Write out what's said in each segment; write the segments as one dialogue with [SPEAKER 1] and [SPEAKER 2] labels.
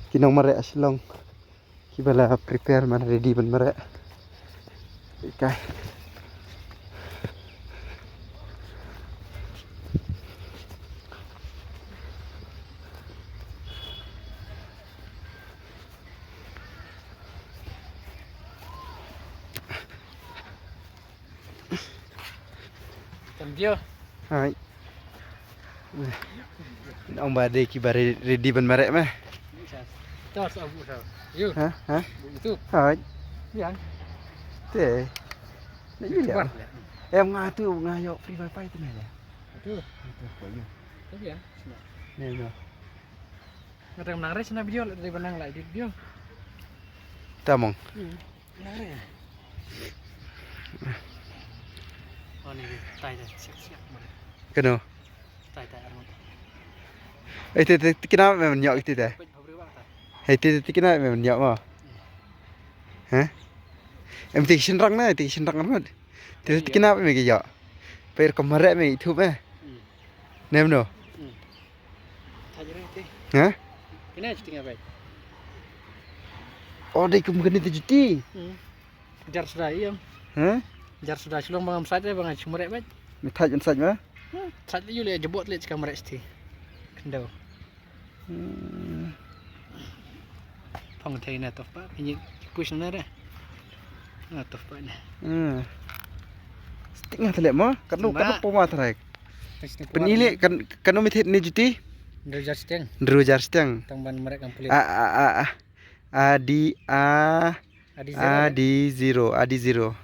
[SPEAKER 1] Kinong mare asilong. Kibala prepare man ready ban mare. Ikai.
[SPEAKER 2] Tầm chưa?
[SPEAKER 1] Hai. Ông bà đây ki bare ready ban mare mah.
[SPEAKER 2] Cho sao vụ sao? Yêu.
[SPEAKER 1] Hah? Hah?
[SPEAKER 2] Vụ itu.
[SPEAKER 1] Hai.
[SPEAKER 2] Iya.
[SPEAKER 1] Teh. Nak
[SPEAKER 2] Itu
[SPEAKER 1] jadi
[SPEAKER 2] buat
[SPEAKER 1] apa?
[SPEAKER 2] ya.
[SPEAKER 1] Ngatu ngayo free wifi tu nah.
[SPEAKER 2] Itu.
[SPEAKER 1] Itu koyo.
[SPEAKER 2] Tapi ya.
[SPEAKER 1] Nih no.
[SPEAKER 2] Nggak menang race na video dari menang lại di video.
[SPEAKER 1] Tamong.
[SPEAKER 2] Menang ya. Oh nih, tay siap-siap mana.
[SPEAKER 1] Keno.
[SPEAKER 2] Tay armut.
[SPEAKER 1] Itu kenapa memang nyok itu dah? Itu kenapa memang nyok mah? Hah? Em tik senrang na, tik senrang amat. Itu kenapa memang nyok? Per kemarin memang itu mah. Nem no. Hah?
[SPEAKER 2] Ini aja tinggal baik.
[SPEAKER 1] Oh, dia kemungkinan itu cuti.
[SPEAKER 2] Jar sudah iya.
[SPEAKER 1] Hah?
[SPEAKER 2] Jar sudah sulung bangam saja bang aja merek baik.
[SPEAKER 1] Mithat jan saja mah.
[SPEAKER 2] Saja juga jebot lihat kamera sti. Kendau. Phong thầy này tập pháp như push nó đấy. Nó tập pháp này.
[SPEAKER 1] Setengah terlihat mah, kan poma terai. Penilai kan mithat ni cuti.
[SPEAKER 2] Ndru steng.
[SPEAKER 1] Ndru jar steng.
[SPEAKER 2] Tamban mereka kulit.
[SPEAKER 1] Adi zero.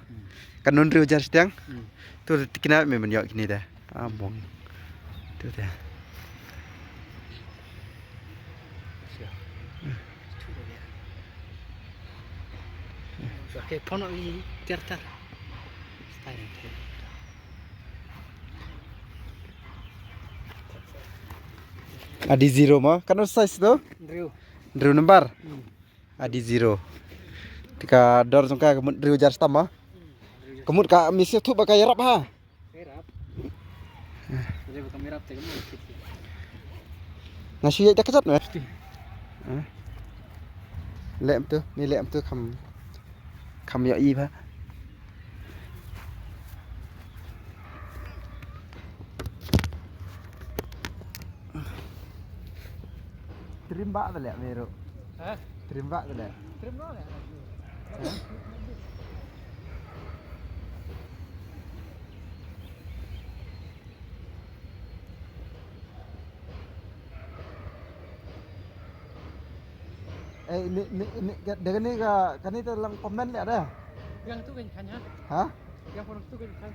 [SPEAKER 1] Kan ndru jar steng. Tu kenapa memang nyok gini dah. Abong. Tu dah.
[SPEAKER 2] Oke, pono ini tar.
[SPEAKER 1] Adi zero mah, kan size tu? Ndru nomor. Adi zero. Tika dor sungka kemut ndru jar stam mah. Kemut ka misi tu pakai rap ha.
[SPEAKER 2] Rap. Jadi bukan merap tu kemut.
[SPEAKER 1] Nasi tak kecat mah. Lem tu, ni lem tu kam ya i ha. Terimba tu lek meru.
[SPEAKER 2] Hah?
[SPEAKER 1] Terimba tu lek.
[SPEAKER 2] Terima lah.
[SPEAKER 1] Ini dengan ni kan itu lang komen lek dah.
[SPEAKER 2] Yang tu kan kan ya?
[SPEAKER 1] Hah?
[SPEAKER 2] Yang pono tu kan kan.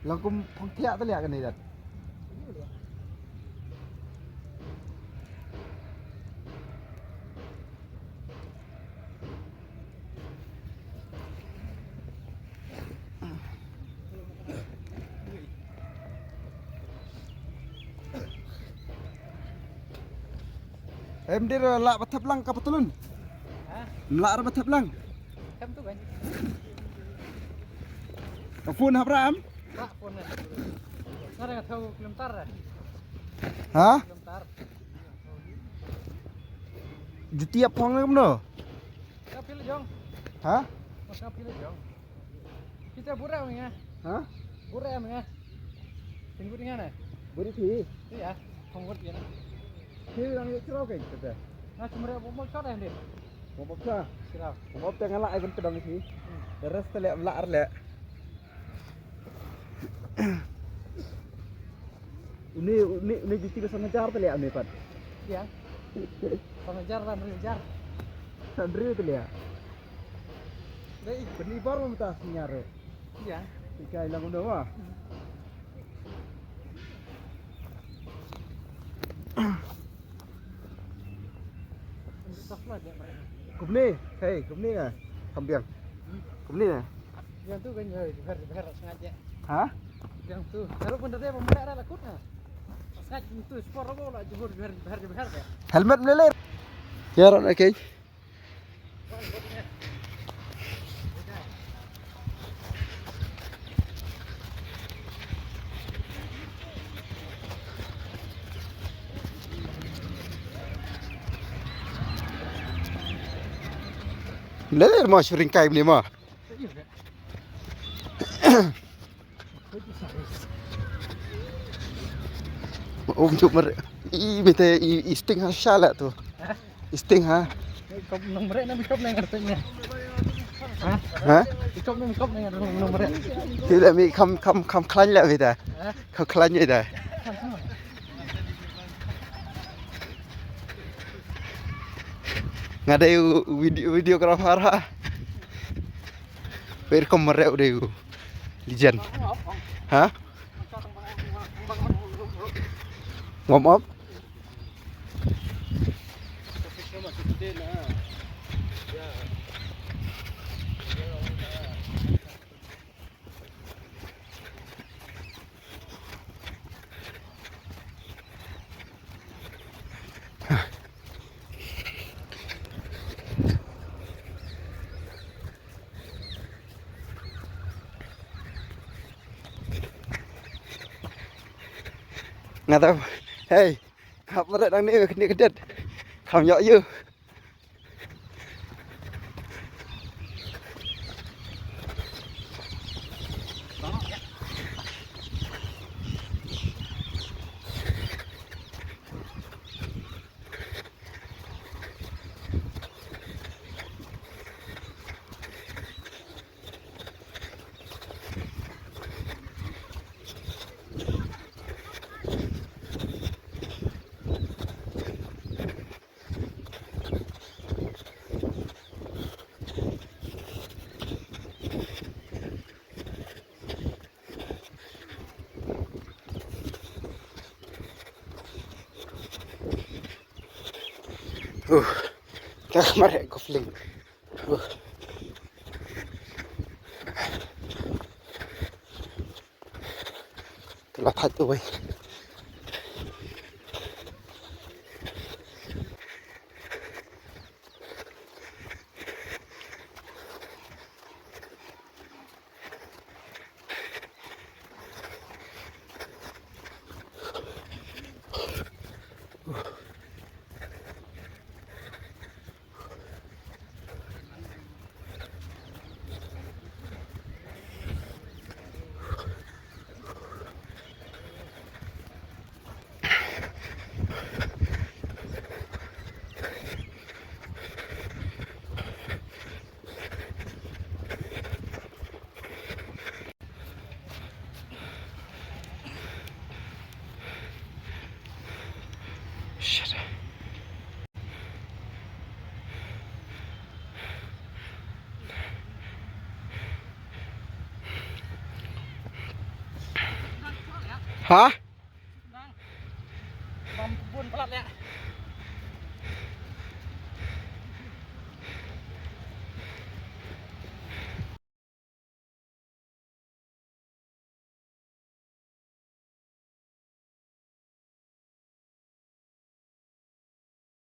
[SPEAKER 1] Lang kum pengtiak tu lek kan ni dah. Dia lak batap lang ka betulun.
[SPEAKER 2] Hah?
[SPEAKER 1] Lak batap lang.
[SPEAKER 2] Kam tu kan.
[SPEAKER 1] Phone Abraham?
[SPEAKER 2] Pak pono. Sekarang tahu kilometer dah.
[SPEAKER 1] Hah?
[SPEAKER 2] Kilometer.
[SPEAKER 1] Juti apa ngam no?
[SPEAKER 2] Kau pilih jong.
[SPEAKER 1] Hah?
[SPEAKER 2] Kau pilih jong. Kita burak menga.
[SPEAKER 1] Hah?
[SPEAKER 2] Burak menga. Tunggu dengan mana?
[SPEAKER 1] Beri ti.
[SPEAKER 2] Iya. Pengurut ya.
[SPEAKER 1] Ti yang cerau ke kita.
[SPEAKER 2] Nah, cuma ada bomol kau dah ni.
[SPEAKER 1] Mau baksa.
[SPEAKER 2] Sirap.
[SPEAKER 1] Mau tengah lak ikut pedang sih. Terus telek lak lek. Ini juti ke sangajar telek ame pat.
[SPEAKER 2] Iya. Pengejar lah, mengejar.
[SPEAKER 1] Sandri telek.
[SPEAKER 2] Dei,
[SPEAKER 1] Beni baru mutas nyare.
[SPEAKER 2] iya.
[SPEAKER 1] Ikai lang udah wah.
[SPEAKER 2] Saflah dia mereka.
[SPEAKER 1] Kumni ah. Kambiang. Kumni ah.
[SPEAKER 2] Yang tu kan behar sengaja.
[SPEAKER 1] Hah?
[SPEAKER 2] Yang tu, kalau pun dia pemuda ada lakutnya. Sengaja itu sport apa lah jebur behar ya.
[SPEAKER 1] Helmet meleleh. Ya ron okay. Lele mau syuring kai beli mah.
[SPEAKER 2] Iya deh.
[SPEAKER 1] Cuk mer. Bete isting ha shala tu.
[SPEAKER 2] Hah?
[SPEAKER 1] Isting ha.
[SPEAKER 2] Kop nomornya na kop na ngartanya. Hah?
[SPEAKER 1] Ha?
[SPEAKER 2] Kop na nomornya.
[SPEAKER 1] Tidak mi kam klan lah bete.
[SPEAKER 2] Hah?
[SPEAKER 1] Kam klan je dah. Ngada video grafar ha. Welcome merek udah you. Legend. Ha? Ngom op. Nggak tahu. Hey, apa dah dang ni kena kedet. Kam yok you. Dah marek kofling. Telah patu wei. Shit. Hah?
[SPEAKER 2] Bom kebun pelat ya.